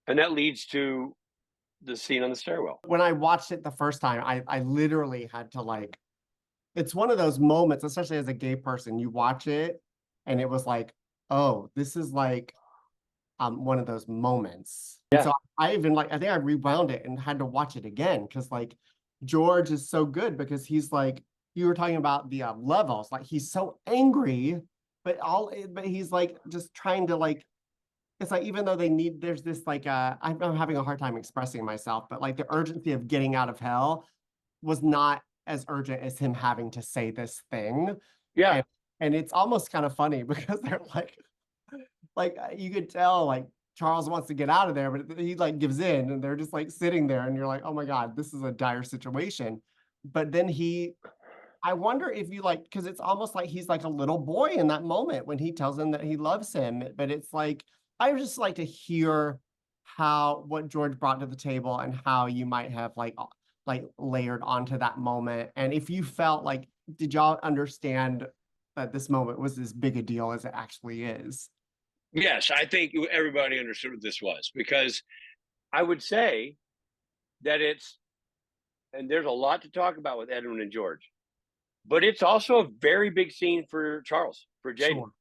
And that leads to the scene on the stairwell. When I watched it the first time, I literally had to like, it's one of those moments, especially as a gay person, you watch it and it was like, oh, this is like one of those moments. And Yeah. so I even like, I think I rewound it and had to watch it again because like George is so good because he's like, you were talking about the levels, like he's so angry, but he's like just trying to like, it's like even though they need, there's this like I'm having a hard time expressing myself, but like the urgency of getting out of hell was not as urgent as him having to say this thing. Yeah. And and it's almost kind of funny because they're like you could tell like Charles wants to get out of there, but he like gives in and they're just like sitting there and you're like, oh my God, this is a dire situation. But then I wonder if you like, because it's almost like he's like a little boy in that moment when he tells him that he loves him. But it's like, I would just like to hear what George brought to the table and how you might have like layered onto that moment. And if you felt like, did y'all understand that this moment was as big a deal as it actually is? Yes, I think everybody understood what this was because I would say that and there's a lot to talk about with Edwin and George, but it's also a very big scene for Charles, for Jayden, Sure.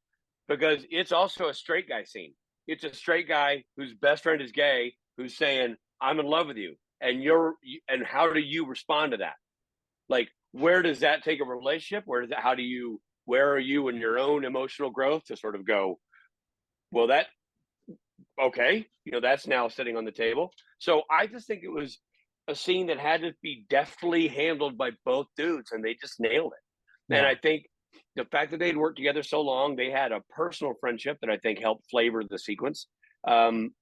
because it's also a straight guy scene. It's a straight guy whose best friend is gay, who's saying, I'm in love with you. And how do you respond to that? Like, where does that take a relationship? Where are you in your own emotional growth to sort of go, well, okay, that's now sitting on the table. So I just think it was a scene that had to be deftly handled by both dudes, and they just nailed it. And Yeah. I think the fact that they'd worked together so long, they had a personal friendship that I think helped flavor the sequence. Um,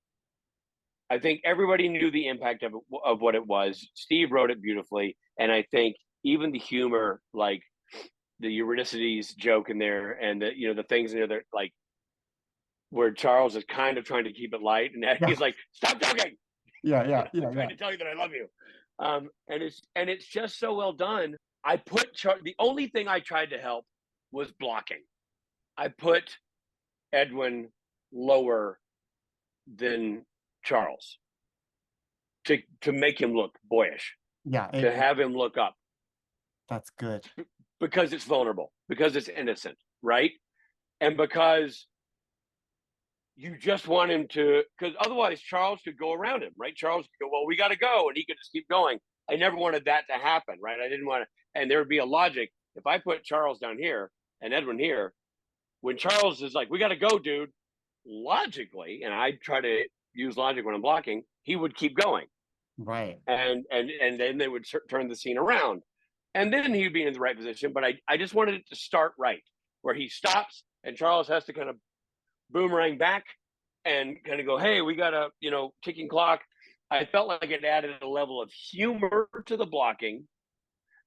I think everybody knew the impact of what it was. Steve wrote it beautifully, and I think even the humor, like the Eurydices joke in there, and the things in there that like where Charles is kind of trying to keep it light, and Yeah. he's like, "Stop joking! I'm trying Yeah. to tell you that I love you." And it's just so well done. The only thing I tried to help was blocking. I put Edwin lower than Charles to make him look boyish, Yeah. to have him look up That's good. because it's vulnerable, because it's innocent, right? And because you just want him to, because otherwise Charles could go around him, right? Charles could go, well, we got to go, and he could just keep going. I never wanted that to happen, right? I didn't want to, and there would be a logic. If I put Charles down here and Edwin here, when Charles is like, we got to go, dude, logically, and I try to use logic when I'm blocking, he would keep going. Right. And then they would turn the scene around. And then he'd be in the right position. But I just wanted it to start right, where he stops and Charles has to kind of boomerang back and kind of go, hey, we got a ticking clock. I felt like it added a level of humor to the blocking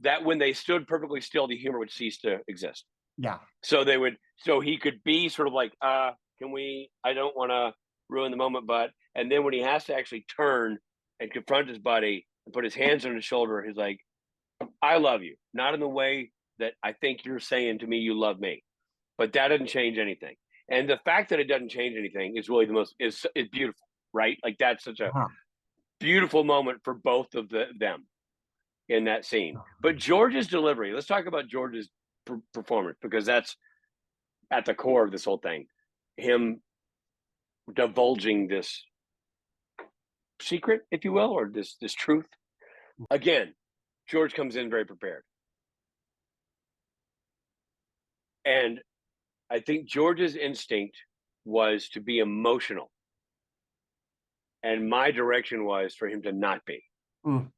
that when they stood perfectly still, the humor would cease to exist. Yeah. So he could be sort of like, I don't want to ruin the moment, but, and then when he has to actually turn and confront his buddy and put his hands on his shoulder, he's like, I love you. Not in the way that I think you're saying to me, you love me, but that doesn't change anything. And the fact that it doesn't change anything is really is beautiful, right? Like that's such a Uh-huh. beautiful moment for both of them in that scene. But George's delivery, let's talk about George's performance, because that's at the core of this whole thing. Him divulging this secret, if you will, or this truth. Again, George comes in very prepared. And I think George's instinct was to be emotional. And my direction was for him to not be. Mm.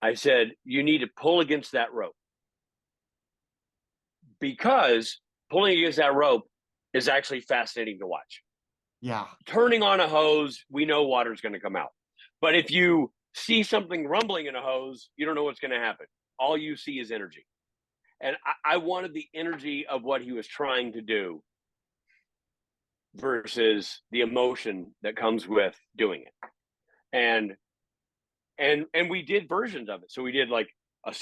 I said, you need to pull against that rope. Because pulling against that rope is actually fascinating to watch. Yeah. Turning on a hose, we know water's going to come out. But if you see something rumbling in a hose, you don't know what's going to happen. All you see is energy. And I wanted the energy of what he was trying to do versus the emotion that comes with doing it. And we did versions of it. So we did like a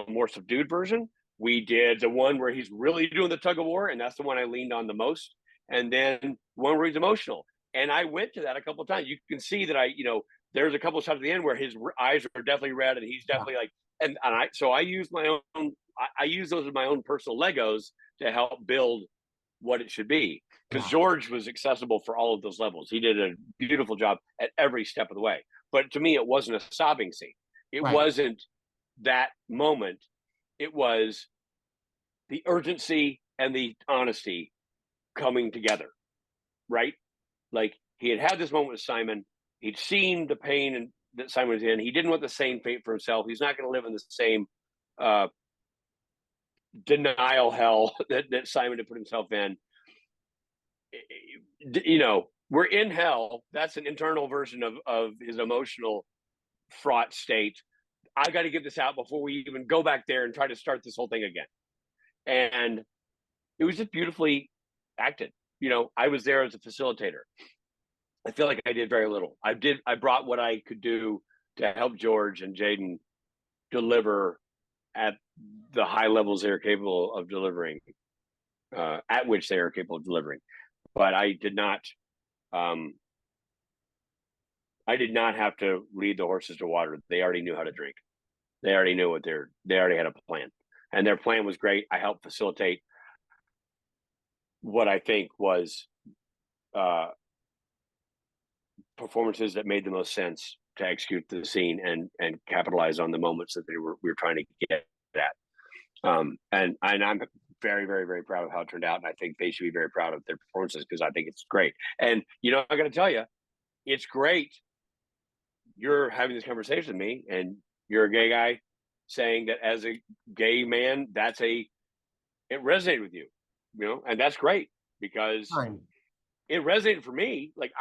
more subdued version. We did the one where he's really doing the tug of war, and that's the one I leaned on the most. And then one where he's emotional. And I went to that a couple of times. You can see that there's a couple of shots at the end where his eyes are definitely red, and he's Yeah. definitely like, so I use my own, I use those as my own personal Legos to help build what it should be. Because Yeah. George was accessible for all of those levels. He did a beautiful job at every step of the way. But to me, it wasn't a sobbing scene. It Right. wasn't that moment. It was the urgency and the honesty coming together, right? Like he had this moment with Simon. He'd seen the pain and that Simon was in. He didn't want the same fate for himself. He's not going to live in the same uh, denial hell that Simon had put himself in. We're in hell. That's an internal version of his emotional fraught state. I got to get this out before we even go back there and try to start this whole thing again. And it was just beautifully acted. I was there as a facilitator. I feel like I did very little. I brought what I could do to help George and Jayden deliver at the high levels they are capable of delivering, at which they are capable of delivering. But I did not have to lead the horses to water. They already knew how to drink. They already knew they already had a plan, and their plan was great. I helped facilitate what I think was performances that made the most sense to execute the scene and capitalize on the moments that we were trying to get at. And I'm very, very, very proud of how it turned out, and I think they should be very proud of their performances because I think it's great. And I got to tell you, it's great. You're having this conversation with me, and you're a gay guy saying that as a gay man, it resonated with you, and that's great because Fine. it resonated for me. Like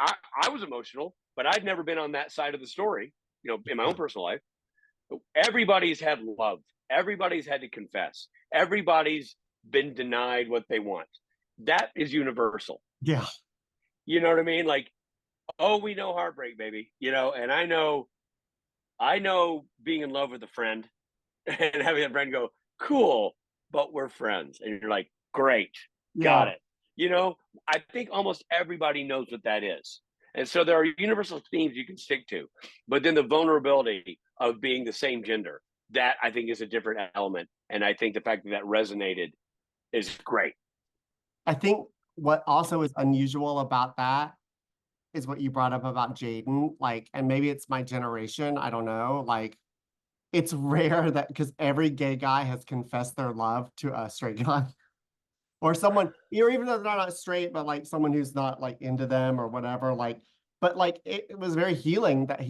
I was emotional, but I'd never been on that side of the story, in my own personal life. Everybody's had love. Everybody's had to confess. Everybody's been denied what they want. That is universal. Yeah. You know what I mean? Like, oh, we know heartbreak, baby. And I know being in love with a friend and having a friend go, cool, but we're friends. And you're like, great, got Yeah. it. I think almost everybody knows what that is. And so there are universal themes you can stick to. But then the vulnerability of being the same gender, that I think is a different element. And I think the fact that resonated is great. I think what also is unusual about that is what you brought up about Jayden. Like, and maybe it's my generation, I don't know. Like, it's rare that because every gay guy has confessed their love to a straight guy. Or someone, even though they're not straight, but like someone who's not like into them or whatever. Like, but like it was very healing that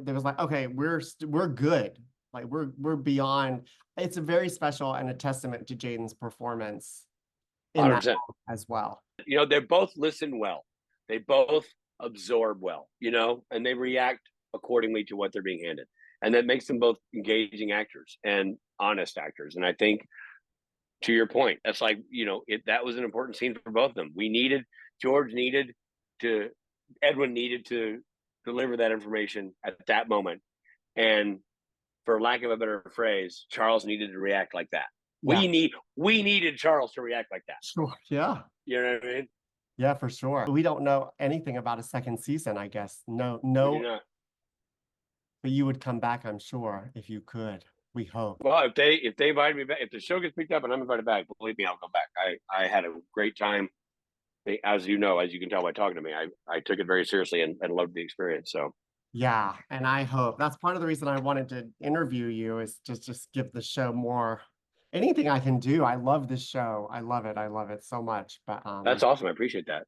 there was like, okay, we're good. Like we're beyond. It's a very special and a testament to Jayden's performance in that 100%. as well. They both listen well. They both absorb well, and they react accordingly to what they're being handed. And that makes them both engaging actors and honest actors. And I think, to your point, that's like, that was an important scene for both of them. Edwin needed to deliver that information at that moment. And for lack of a better phrase, Charles needed to react like that. Yeah. We needed Charles to react like that. Sure. Yeah. You know what I mean? Yeah, for sure. We don't know anything about a second season, I guess. No, We do not. but you would come back, I'm sure, if you could. We hope. Well, if they invite me back, if the show gets picked up and I'm invited back, believe me, I'll go back. I had a great time. As you can tell by talking to me, I took it very seriously and loved the experience. So yeah, and I hope that's part of the reason I wanted to interview you is just give the show more anything I can do. I love this show. I love it so much. But that's awesome. I appreciate that.